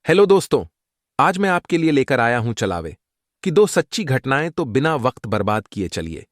Hello दोस्तों। आज मैं आपके लिए लेकर आया हूं चलावे कि दो सच्ची घटनाएं तो बिना वक्त बर्बाद किए। चलिए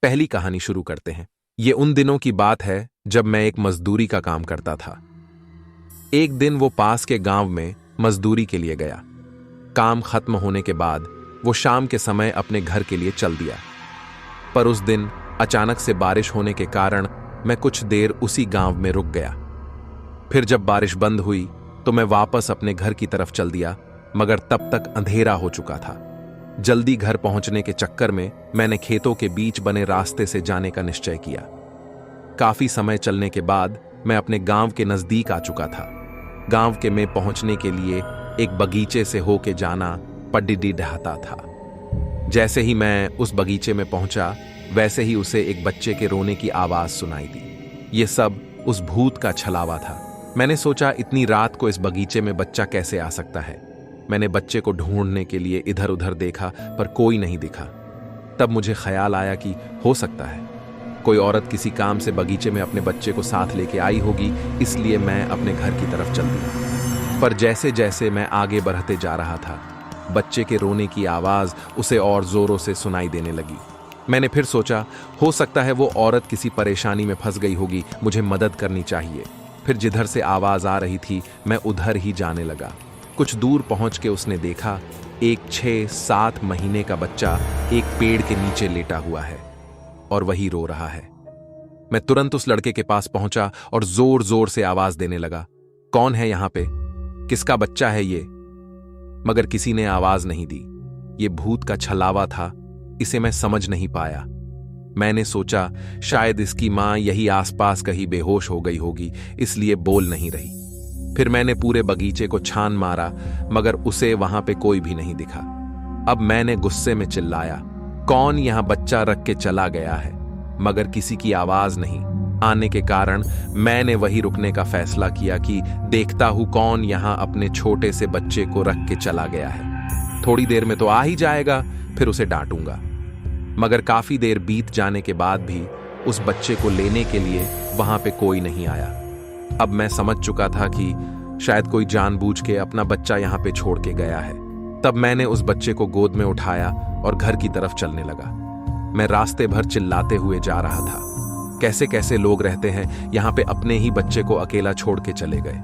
पहली कहानी शुरू करते हैं। ये उन दिनों की बात है जब मैं एक मजदूरी का काम करता था। एक दिन वो पास के गांव में मजदूरी के लिए गया। काम खत्म होने के बाद वो शाम के समय अपने घर के लिए चल दिया। पर उस दिन अचानक से बारिश होने के कारण मैं कुछ देर उसी गांव में रुक गया। फिर जब बारिश बंद हुई तो मैं वापस अपने घर की तरफ चल दिया, मगर तब तक अंधेरा हो चुका था। जल्दी घर पहुंचने के चक्कर में मैंने खेतों के बीच बने रास्ते से जाने का निश्चय किया। काफी समय चलने के बाद मैं अपने गांव के नजदीक आ चुका था। गांव के में पहुंचने के लिए एक बगीचे से होके जाना पडिडी ढहाता था। जैसे ही मैं उस बगीचे में पहुंचा, वैसे ही उसे एक बच्चे के रोने की आवाज सुनाई दी। ये सब उस भूत का छलावा था। मैंने सोचा इतनी रात को इस बगीचे में बच्चा कैसे आ सकता है। मैंने बच्चे को ढूंढने के लिए इधर उधर देखा पर कोई नहीं दिखा। तब मुझे ख्याल आया कि हो सकता है कोई औरत किसी काम से बगीचे में अपने बच्चे को साथ लेके आई होगी, इसलिए मैं अपने घर की तरफ चल दिया। पर जैसे जैसे मैं आगे बढ़ते जा रहा था, बच्चे के रोने की आवाज उसे और जोरों से सुनाई देने लगी। मैंने फिर सोचा हो सकता है वो औरत किसी परेशानी में फंस गई होगी, मुझे मदद करनी चाहिए। फिर जिधर से आवाज आ रही थी मैं उधर ही जाने लगा। कुछ दूर पहुंच के उसने देखा एक 6-7 महीने का बच्चा एक पेड़ के नीचे लेटा हुआ है और वही रो रहा है। मैं तुरंत उस लड़के के पास पहुंचा और जोर जोर से आवाज देने लगा, कौन है यहां पे? किसका बच्चा है ये? मगर किसी ने आवाज नहीं दी। ये भूत का छलावा था, इसे मैं समझ नहीं पाया। मैंने सोचा शायद इसकी मां यही आसपास कहीं बेहोश हो गई होगी, इसलिए बोल नहीं रही। फिर मैंने पूरे बगीचे को छान मारा, मगर उसे वहां पे कोई भी नहीं दिखा। अब मैंने गुस्से में चिल्लाया, कौन यहां बच्चा रख के चला गया है? मगर किसी की आवाज नहीं आने के कारण मैंने वही रुकने का फैसला किया कि देखता हूं कौन यहां अपने छोटे से बच्चे को रख के चला गया है। थोड़ी देर में तो आ ही जाएगा, फिर उसे डांटूंगा। मगर काफी देर बीत जाने के बाद भी उस बच्चे को लेने के लिए वहां पे कोई नहीं आया। अब मैं समझ चुका था कि शायद कोई जानबूझ के अपना बच्चा यहां पे छोड़ के गया है। तब मैंने उस बच्चे को गोद में उठाया और घर की तरफ चलने लगा। मैं रास्ते भर चिल्लाते हुए जा रहा था, कैसे कैसे लोग रहते हैं यहां पे अपने ही बच्चे को अकेला छोड़ के चले गए।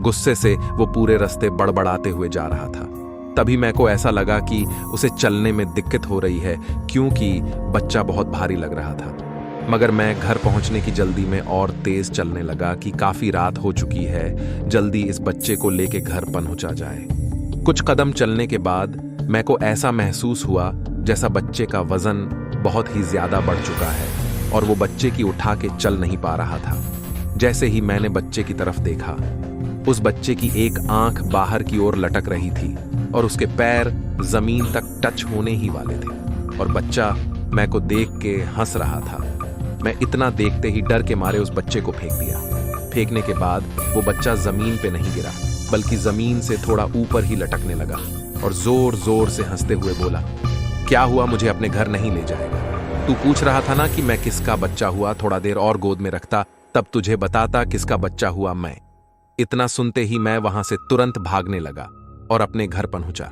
गुस्से से वो पूरे रास्ते बड़बड़ाते हुए जा रहा था। तभी मैं को ऐसा लगा कि उसे चलने में दिक्कत हो रही है, क्योंकि बच्चा बहुत भारी लग रहा था। मगर मैं घर पहुंचने की जल्दी में और तेज चलने लगा कि काफी रात हो चुकी है, जल्दी इस बच्चे को लेके घर पहुंचा जाए। कुछ कदम चलने के बाद मैं को ऐसा महसूस हुआ जैसा बच्चे का वजन बहुत ही ज्यादा बढ़ चुका है और वो बच्चे की उठा के चल नहीं पा रहा था। जैसे ही मैंने बच्चे की तरफ देखा, उस बच्चे की एक आंख बाहर की ओर लटक रही थी और उसके पैर जमीन तक टच होने ही वाले थे और बच्चा मैं को देख के हंस रहा था। मैं इतना देखते ही डर के मारे उस बच्चे को फेंक दिया। फेंकने के बाद वो बच्चा जमीन पे नहीं गिरा, बल्कि जमीन से थोड़ा ऊपर ही लटकने लगा और जोर जोर से हंसते हुए बोला, क्या हुआ, मुझे अपने घर नहीं ले जाएगा? तू पूछ रहा था ना कि मैं किसका बच्चा हुआ, थोड़ा देर और गोद में रखता तब तुझे बताता किसका बच्चा हुआ मैं। इतना सुनते ही मैं वहां से तुरंत भागने लगा और अपने घर पहुंचा।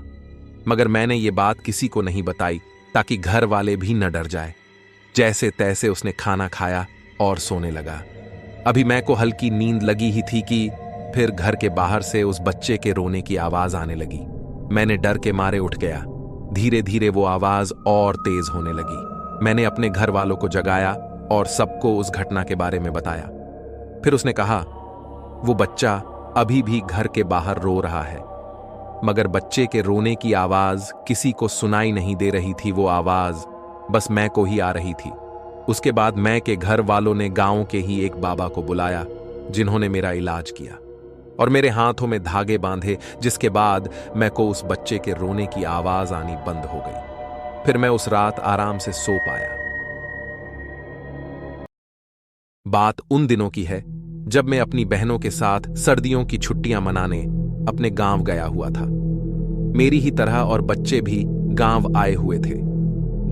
मगर मैंने ये बात किसी को नहीं बताई ताकि घर वाले भी न डर जाए। जैसे तैसे उसने खाना खाया और सोने लगा। अभी मैं को हल्की नींद लगी ही थी कि फिर घर के बाहर से उस बच्चे के रोने की आवाज आने लगी। मैंने डर के मारे उठ गया। धीरे धीरे वो आवाज और तेज होने लगी। मैंने अपने घर वालों को जगाया और सबको उस घटना के बारे में बताया। फिर उसने कहा, वो बच्चा अभी भी घर के बाहर रो रहा है, मगर बच्चे के रोने की आवाज किसी को सुनाई नहीं दे रही थी। वो आवाज बस मैं को ही आ रही थी। उसके बाद मैं के घर वालों ने गांव के ही एक बाबा को बुलाया, जिन्होंने मेरा इलाज किया और मेरे हाथों में धागे बांधे, जिसके बाद मैं को उस बच्चे के रोने की आवाज आनी बंद हो गई। फिर मैं उस रात आराम से सो पाया। बात उन दिनों की है जब मैं अपनी बहनों के साथ सर्दियों की छुट्टियां मनाने अपने गांव गया हुआ था। मेरी ही तरह और बच्चे भी गांव आए हुए थे।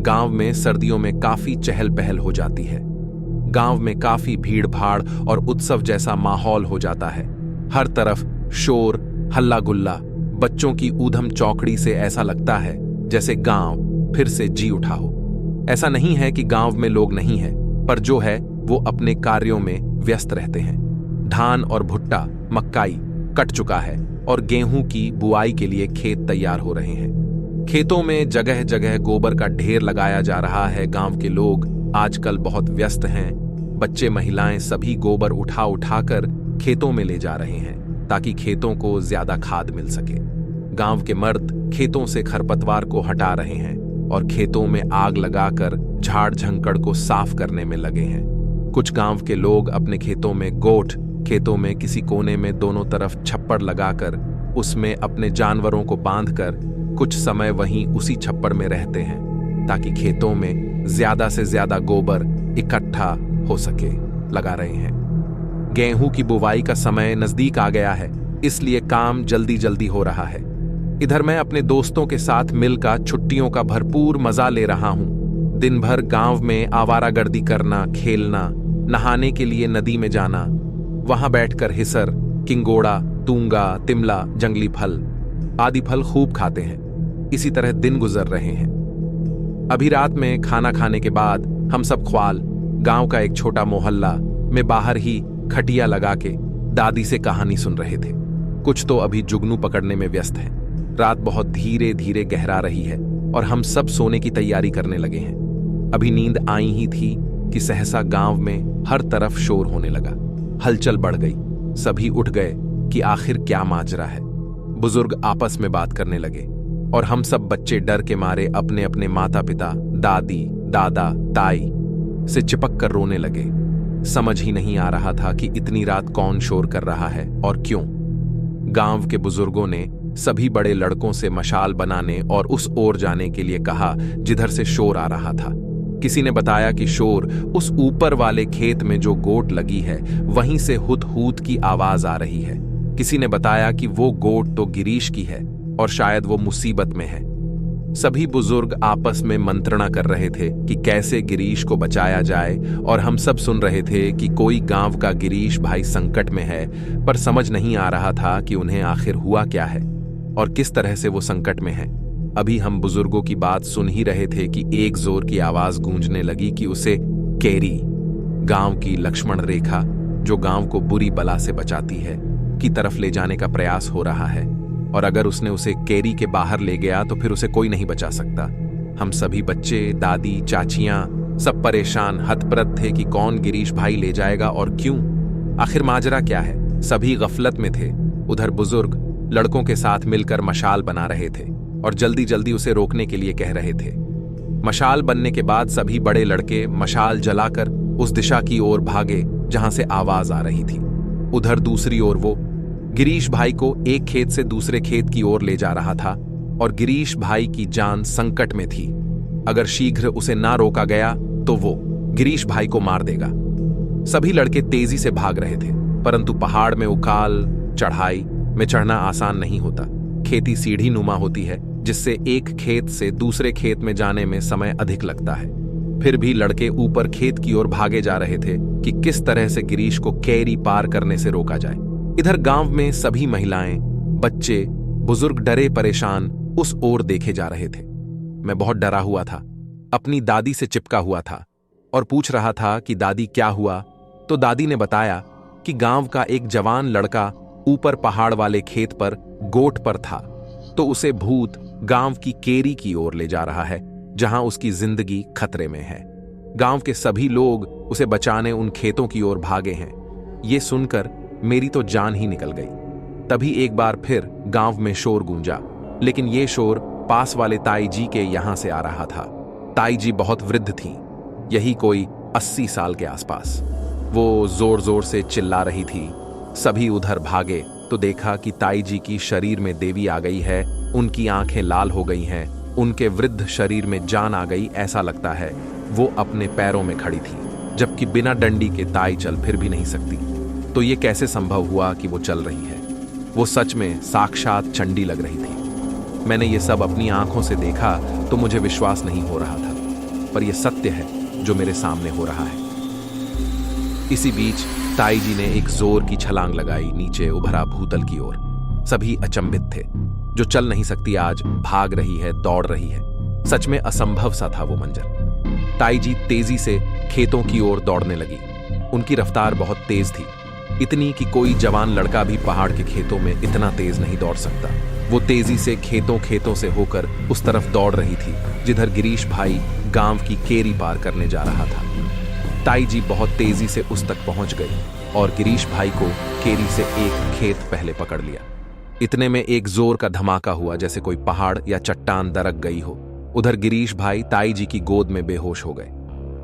गांव में सर्दियों में काफी चहल पहल हो जाती है। गांव में काफी भीड़ भाड़ और उत्सव जैसा माहौल हो जाता है। हर तरफ शोर, हल्ला गुल्ला, बच्चों की ऊधम चौकड़ी से ऐसा लगता है जैसे गांव फिर से जी उठा हो। ऐसा नहीं है कि गांव में लोग नहीं हैं, पर जो है वो अपने कार्यों में व्यस्त रहते हैं। धान और भुट्टा, मक्काई कट चुका है और गेहूं की बुआई के लिए खेत तैयार हो रहे हैं। खेतों में जगह जगह गोबर का ढेर लगाया जा रहा है। गांव के लोग आजकल बहुत व्यस्त हैं। बच्चे, महिलाएं सभी गोबर उठा उठाकर खेतों में ले जा रहे हैं ताकि खेतों को ज्यादा खाद मिल सके। गांव के मर्द खेतों से खरपतवार को हटा रहे हैं और खेतों में आग लगाकर झाड़ झंकड़ को साफ करने में लगे हैं। कुछ गांव के लोग अपने खेतों में गोठ, खेतों में किसी कोने में दोनों तरफ छप्पर लगाकर उसमें अपने जानवरों को बांधकर कुछ समय वहीं उसी छप्पर में रहते हैं ताकि खेतों में ज्यादा से ज्यादा गोबर इकट्ठा हो सके, लगा रहे हैं। गेहूं की बुवाई का समय नजदीक आ गया है, इसलिए काम जल्दी जल्दी हो रहा है। इधर मैं अपने दोस्तों के साथ मिलकर छुट्टियों का भरपूर मजा ले रहा हूं। दिन भर गांव में आवारागर्दी करना, खेलना, नहाने के लिए नदी में जाना, वहां बैठकर हिसर, किंगोड़ा, तूंगा, तिमला, जंगली फल आदि फल खूब खाते हैं। इसी तरह दिन गुजर रहे हैं। अभी रात में खाना खाने के बाद हम सब ख्वाल गांव का एक छोटा मोहल्ला में बाहर ही खटिया लगा के दादी से कहानी सुन रहे थे। कुछ तो अभी जुगनू पकड़ने में व्यस्त हैं। रात बहुत धीरे धीरे गहरा रही है और हम सब सोने की तैयारी करने लगे हैं। अभी नींद आई ही थी कि सहसा गांव में हर तरफ शोर होने लगा। हलचल बढ़ गई। सभी उठ गए कि आखिर क्या माजरा है। बुजुर्ग आपस में बात करने लगे और हम सब बच्चे डर के मारे अपने अपने माता पिता, दादी, दादा, ताई से चिपक कर रोने लगे। समझ ही नहीं आ रहा था कि इतनी रात कौन शोर कर रहा है और क्यों। गांव के बुजुर्गों ने सभी बड़े लड़कों से मशाल बनाने और उस ओर जाने के लिए कहा जिधर से शोर आ रहा था। किसी ने बताया कि शोर उस ऊपर वाले खेत में जो गोट लगी है वहीं से हुत हुत की आवाज आ रही है। किसी ने बताया कि वो गोट तो गिरीश की है और शायद वो मुसीबत में है। सभी बुजुर्ग आपस में मंत्रणा कर रहे थे कि कैसे गिरीश को बचाया जाए और हम सब सुन रहे थे कि कोई गांव का गिरीश भाई संकट में है, पर समझ नहीं आ रहा था कि उन्हें आखिर हुआ क्या है और किस तरह से वो संकट में है। अभी हम बुजुर्गों की बात सुन ही रहे थे कि एक जोर की आवाज गूंजने लगी कि उसे केरी, गांव की लक्ष्मण रेखा जो गांव को बुरी बला से बचाती है, की तरफ ले जाने का प्रयास हो रहा है और अगर उसने उसे केरी के बाहर ले गया तो फिर उसे कोई नहीं बचा सकता। हम सभी बच्चे, दादी, चाचियां सब परेशान हतप्रत थे कि कौन गिरीश भाई ले जाएगा और क्यों, आखिर माजरा क्या है। सभी गफलत में थे। उधर बुजुर्ग लड़कों के साथ मिलकर मशाल बना रहे थे और जल्दी जल्दी उसे रोकने के लिए कह रहे थे। मशाल बनने के बाद सभी बड़े लड़के मशाल जलाकर उस दिशा की ओर भागे जहां से आवाज आ रही थी। उधर दूसरी ओर वो गिरीश भाई को एक खेत से दूसरे खेत की ओर ले जा रहा था और गिरीश भाई की जान संकट में थी। अगर शीघ्र उसे ना रोका गया तो वो गिरीश भाई को मार देगा। सभी लड़के तेजी से भाग रहे थे, परंतु पहाड़ में उकाल चढ़ाई में चढ़ना आसान नहीं होता। खेती सीढ़ी नुमा होती है जिससे एक खेत से दूसरे खेत में जाने में समय अधिक लगता है। फिर भी लड़के ऊपर खेत की ओर भागे जा रहे थे कि किस तरह से गिरीश को कैरी पार करने से रोका जाए। इधर गांव में सभी महिलाएं, बच्चे, बुजुर्ग डरे परेशान उस ओर देखे जा रहे थे। मैं बहुत डरा हुआ था, अपनी दादी से चिपका हुआ था और पूछ रहा था कि दादी क्या हुआ। तो दादी ने बताया कि गांव का एक जवान लड़का ऊपर पहाड़ वाले खेत पर गोट पर था, तो उसे भूत गांव की केरी की ओर ले जा रहा है जहां उसकी जिंदगी खतरे में है। गांव के सभी लोग उसे बचाने उन खेतों की ओर भागे हैं। ये सुनकर मेरी तो जान ही निकल गई। तभी एक बार फिर गांव में शोर गूंजा, लेकिन ये शोर पास वाले ताई जी के यहां से आ रहा था। ताई जी बहुत वृद्ध थीं, यही कोई 80 साल के आसपास। वो जोर जोर से चिल्ला रही थी। सभी उधर भागे तो देखा कि ताई जी की शरीर में देवी आ गई है, उनकी आंखें लाल हो गई हैं, उनके वृद्ध शरीर में जान आ गई। ऐसा लगता है वो अपने पैरों में खड़ी थी, जबकि बिना डंडी के ताई चल फिर भी नहीं सकती। तो ये कैसे संभव हुआ कि वो चल रही है? वो सच में साक्षात चंडी लग रही थी। मैंने ये सब अपनी आंखों से देखा तो मुझे विश्वास नहीं हो रहा था, पर यह सत्य है जो मेरे सामने हो रहा है। इसी बीच ताई जी ने एक जोर की छलांग लगाई नीचे उभरा भूतल की ओर। सभी अचंभित थे। जो चल नहीं सकती आज भाग रही है, दौड़ रही है। सच में असंभव सा था वो मंजर। ताई जी तेजी से खेतों की ओर दौड़ने लगी। उनकी रफ्तार बहुत तेज थी, इतनी कि कोई जवान लड़का भी पहाड़ के खेतों में इतना तेज नहीं दौड़ सकता। वो तेजी से खेतों से होकर उस तरफ दौड़ रही थी जिधर गिरीश भाई गांव की केरी पार करने जा रहा था। ताई जी बहुत तेजी से उस तक पहुंच गई और गिरीश भाई को केरी से एक खेत पहले पकड़ लिया। इतने में एक जोर का धमाका हुआ, जैसे कोई पहाड़ या चट्टान दरक गई हो। उधर गिरीश भाई ताई जी की गोद में बेहोश हो गए।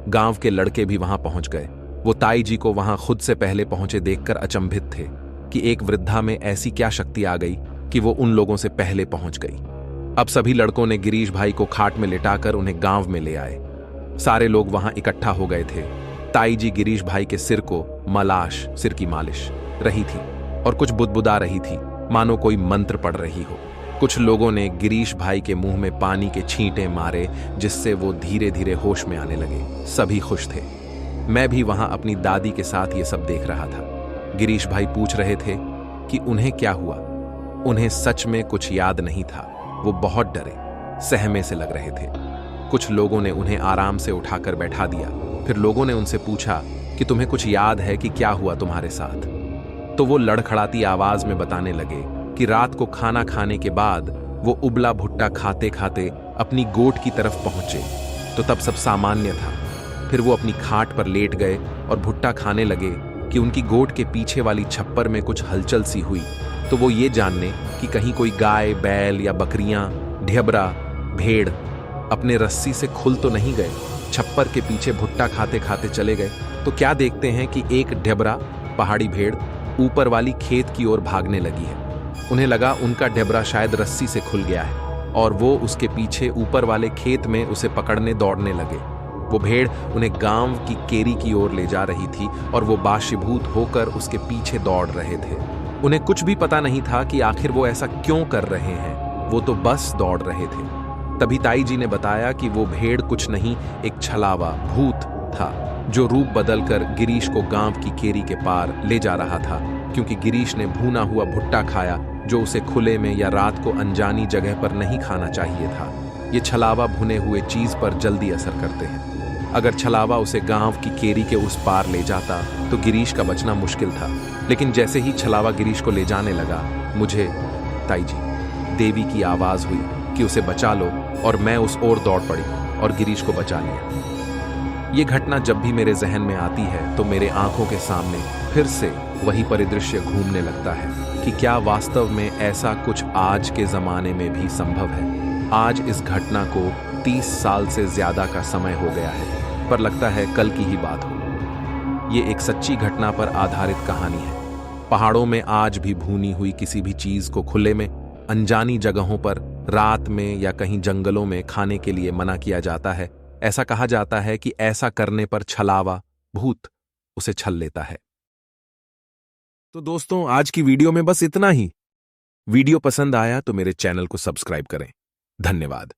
गांव के लड़के भी वहां पहुंच गए। वो ताई जी को वहां खुद से पहले पहुंचे देखकर अचंभित थे कि एक वृद्धा में ऐसी क्या शक्ति आ गई कि वो उन लोगों से पहले पहुंच गई। अब सभी लड़कों ने गिरीश भाई को खाट में लिटाकर उन्हें गांव में ले आए। सारे लोग वहां इकट्ठा हो गए थे। ताई जी गिरीश भाई के सिर को सिर की मालिश रही थी और कुछ बुदबुदा रही थी, मानो कोई मंत्र पढ़ रही हो। कुछ लोगों ने गिरीश भाई के मुंह में पानी के छींटे मारे, जिससे वो धीरे धीरे होश में आने लगे। सभी खुश थे। मैं भी वहां अपनी दादी के साथ ये सब देख रहा था। गिरीश भाई पूछ रहे थे कि उन्हें क्या हुआ। उन्हें सच में कुछ याद नहीं था। वो बहुत डरे, सहमे से लग रहे थे। कुछ लोगों ने उन्हें आराम से उठाकर बैठा दिया। फिर लोगों ने उनसे पूछा कि तुम्हें कुछ याद है कि क्या हुआ तुम्हारे साथ। तो वो लड़खड़ाती आवाज में बताने लगे कि रात को खाना खाने के बाद वो उबला भुट्टा खाते खाते अपनी गोट की तरफ पहुंचे तो तब सब सामान्य था। फिर वो अपनी खाट पर लेट गए और भुट्टा खाने लगे कि उनकी गोट के पीछे वाली छप्पर में कुछ हलचल सी हुई। तो वो ये जानने कि कहीं कोई गाय, बैल या बकरियां, ढेबरा, भेड़ अपने रस्सी से खुल तो नहीं गए। छप्पर के पीछे भुट्टा खाते खाते चले गए तो क्या देखते हैं कि एक ढेबरा, पहाड़ी भेड़, ऊपर वाली खेत की ओर भागने लगी है। उन्हें लगा उनका ढेबरा शायद रस्सी से खुल गया है और वो उसके पीछे ऊपर वाले खेत में उसे पकड़ने दौड़ने लगे। वो भेड़ उन्हें गांव की केरी की ओर ले जा रही थी और वो बाशीभूत होकर उसके पीछे दौड़ रहे थे। उन्हें कुछ भी पता नहीं था कि आखिर वो ऐसा क्यों कर रहे हैं। वो तो बस दौड़ रहे थे। तभी ताई जी ने बताया कि वो भेड़ कुछ नहीं, एक छलावा भूत था जो रूप बदलकर गिरीश को गांव की केरी के पार ले जा रहा था, क्योंकि गिरीश ने भूना हुआ भुट्टा खाया जो उसे खुले में या रात को अनजानी जगह पर नहीं खाना चाहिए था। ये छलावा भुने हुए चीज पर जल्दी असर करते हैं। अगर छलावा उसे गांव की केरी के उस पार ले जाता तो गिरीश का बचना मुश्किल था। लेकिन जैसे ही छलावा गिरीश को ले जाने लगा, मुझे ताई जी देवी की आवाज हुई कि उसे बचा लो और मैं उस ओर दौड़ पड़ी और गिरीश को बचा लिया। ये घटना जब भी मेरे जहन में आती है तो मेरे आंखों के सामने फिर से वही परिदृश्य घूमने लगता है कि क्या वास्तव में ऐसा कुछ आज के जमाने में भी संभव है। आज इस घटना को 30 साल से ज्यादा का समय हो गया है, पर लगता है कल की ही बात हो। ये एक सच्ची घटना पर आधारित कहानी है। पहाड़ों में आज भी भूनी हुई किसी भी चीज को खुले में, अनजानी जगहों पर, रात में या कहीं जंगलों में खाने के लिए मना किया जाता है। ऐसा कहा जाता है कि ऐसा करने पर छलावा, भूत उसे छल लेता है। तो दोस्तों, आज की वीडियो में बस इतना ही। वीडियो पसंद आया तो मेरे चैनल को सब्सक्राइब करें। धन्यवाद।